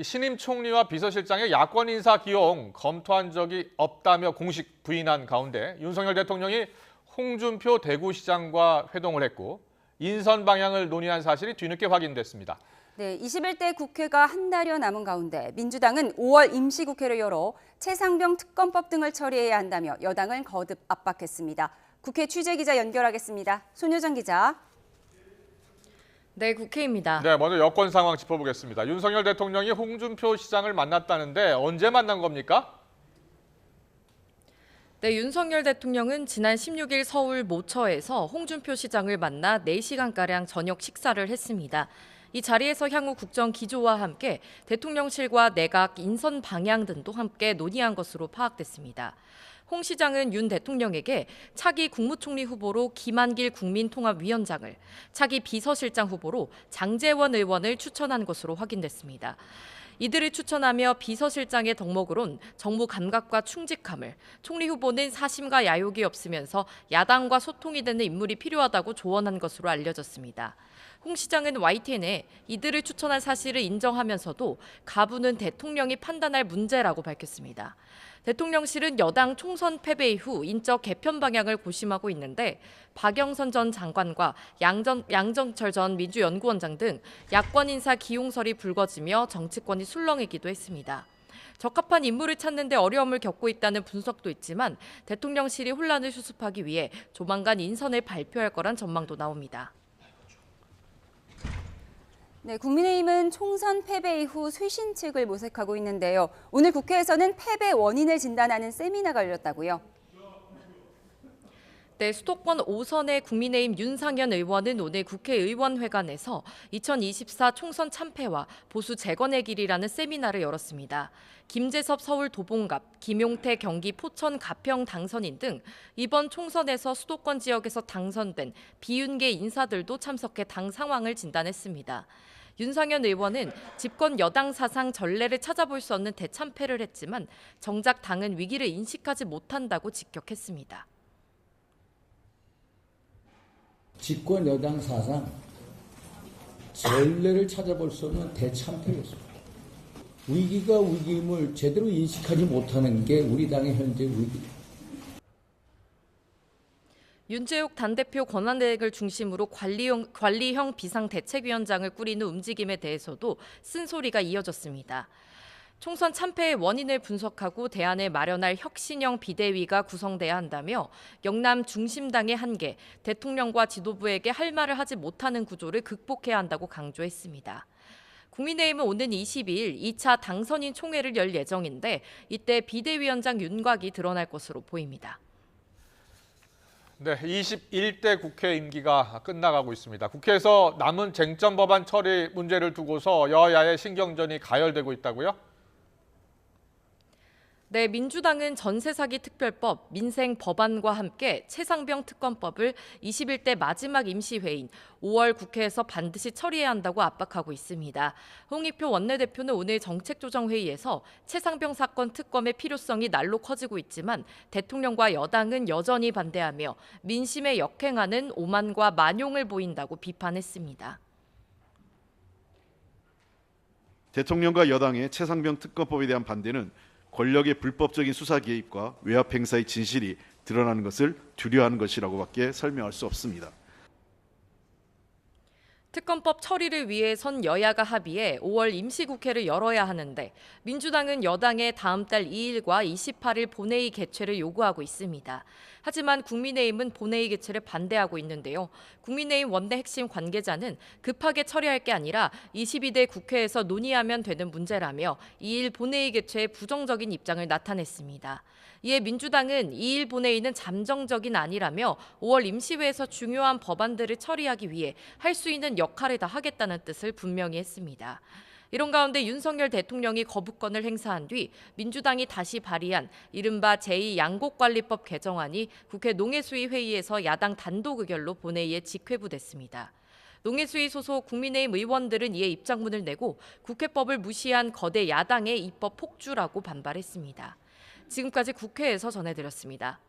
신임 총리와 비서실장의 야권 인사 기용 검토한 적이 없다며 공식 부인한 가운데 윤석열 대통령이 홍준표 대구시장과 회동을 했고 인선 방향을 논의한 사실이 뒤늦게 확인됐습니다. 네, 21대 국회가 한 달여 남은 가운데 민주당은 5월 임시국회를 열어 최상병 특검법 등을 처리해야 한다며 여당을 거듭 압박했습니다. 국회 취재기자 연결하겠습니다. 손효정 기자. 네, 국회입니다. 네, 먼저 여권 상황 짚어보겠습니다. 윤석열 대통령이 홍준표 시장을 만났다는데 언제 만난 겁니까? 네, 윤석열 대통령은 지난 16일 서울 모처에서 홍준표 시장을 만나 4시간가량 저녁 식사를 했습니다. 이 자리에서 향후 국정 기조와 함께 대통령실과 내각 인선 방향 등도 함께 논의한 것으로 파악됐습니다. 홍 시장은 윤 대통령에게 차기 국무총리 후보로 김한길 국민통합위원장을, 차기 비서실장 후보로 장제원 의원을 추천한 것으로 확인됐습니다. 이들을 추천하며 비서실장의 덕목으론 정무 감각과 충직함을, 총리 후보는 사심과 야욕이 없으면서 야당과 소통이 되는 인물이 필요하다고 조언한 것으로 알려졌습니다. 홍 시장은 YTN에 이들을 추천한 사실을 인정하면서도 가부는 대통령이 판단할 문제라고 밝혔습니다. 대통령실은 여당 총선 패배 이후 인적 개편 방향을 고심하고 있는데 박영선 전 장관과 양정철 전 민주연구원장 등 야권 인사 기용설이 불거지며 정치권이 술렁이기도 했습니다. 적합한 인물을 찾는 데 어려움을 겪고 있다는 분석도 있지만 대통령실이 혼란을 수습하기 위해 조만간 인선을 발표할 거란 전망도 나옵니다. 네, 국민의힘은 총선 패배 이후 쇄신책을 모색하고 있는데요. 오늘 국회에서는 패배 원인을 진단하는 세미나가 열렸다고요. 네, 수도권 5선의 국민의힘 윤상현 의원은 오늘 국회의원회관에서 2024 총선 참패와 보수 재건의 길이라는 세미나를 열었습니다. 김재섭 서울 도봉갑, 김용태 경기 포천 가평 당선인 등 이번 총선에서 수도권 지역에서 당선된 비윤계 인사들도 참석해 당 상황을 진단했습니다. 윤상현 의원은 집권 여당 사상 전례를 찾아볼 수 없는 대참패를 했지만 정작 당은 위기를 인식하지 못한다고 직격했습니다. 집권 여당 사상 전례를 찾아볼 수 없는 대참패였습니다. 위기가 위기임을 제대로 인식하지 못하는 게 우리 당의 현재 위기입니다. 윤재욱 당대표 권한대행을 중심으로 관리형 비상대책위원장을 꾸리는 움직임에 대해서도 쓴소리가 이어졌습니다. 총선 참패의 원인을 분석하고 대안을 마련할 혁신형 비대위가 구성돼야 한다며 영남 중심당의 한계, 대통령과 지도부에게 할 말을 하지 못하는 구조를 극복해야 한다고 강조했습니다. 국민의힘은 오는 22일 2차 당선인 총회를 열 예정인데 이때 비대위원장 윤곽이 드러날 것으로 보입니다. 네, 21대 국회 임기가 끝나가고 있습니다. 국회에서 남은 쟁점 법안 처리 문제를 두고서 여야의 신경전이 가열되고 있다고요? 네, 민주당은 전세사기 특별법, 민생 법안과 함께 최상병 특검법을 21대 마지막 임시회의인 5월 국회에서 반드시 처리해야 한다고 압박하고 있습니다. 홍익표 원내대표는 오늘 정책조정회의에서 최상병 사건 특검의 필요성이 날로 커지고 있지만 대통령과 여당은 여전히 반대하며 민심에 역행하는 오만과 만용을 보인다고 비판했습니다. 대통령과 여당의 최상병 특검법에 대한 반대는 권력의 불법적인 수사 개입과 외압 행사의 진실이 드러나는 것을 두려워하는 것이라고밖에 설명할 수 없습니다. 특검법 처리를 위해 선 여야가 합의해 5월 임시국회를 열어야 하는데 민주당은 여당의 다음 달 2일과 28일 본회의 개최를 요구하고 있습니다. 하지만 국민의힘은 본회의 개최를 반대하고 있는데요. 국민의힘 원내 핵심 관계자는 급하게 처리할 게 아니라 22대 국회에서 논의하면 되는 문제라며 2일 본회의 개최에 부정적인 입장을 나타냈습니다. 이에 민주당은 2일 본회의는 잠정적인 아니라며 5월 임시회에서 중요한 법안들을 처리하기 위해 할 수 있는 역할을 다 하겠다는 뜻을 분명히 했습니다. 이런 가운데 윤석열 대통령이 거부권을 행사한 뒤 민주당이 다시 발의한 이른바 제2양곡관리법 개정안이 국회 농해수위 회의에서 야당 단독 의결로 본회의에 직회부됐습니다. 농해수위 소속 국민의힘 의원들은 이에 입장문을 내고 국회법을 무시한 거대 야당의 입법 폭주라고 반발했습니다. 지금까지 국회에서 전해드렸습니다.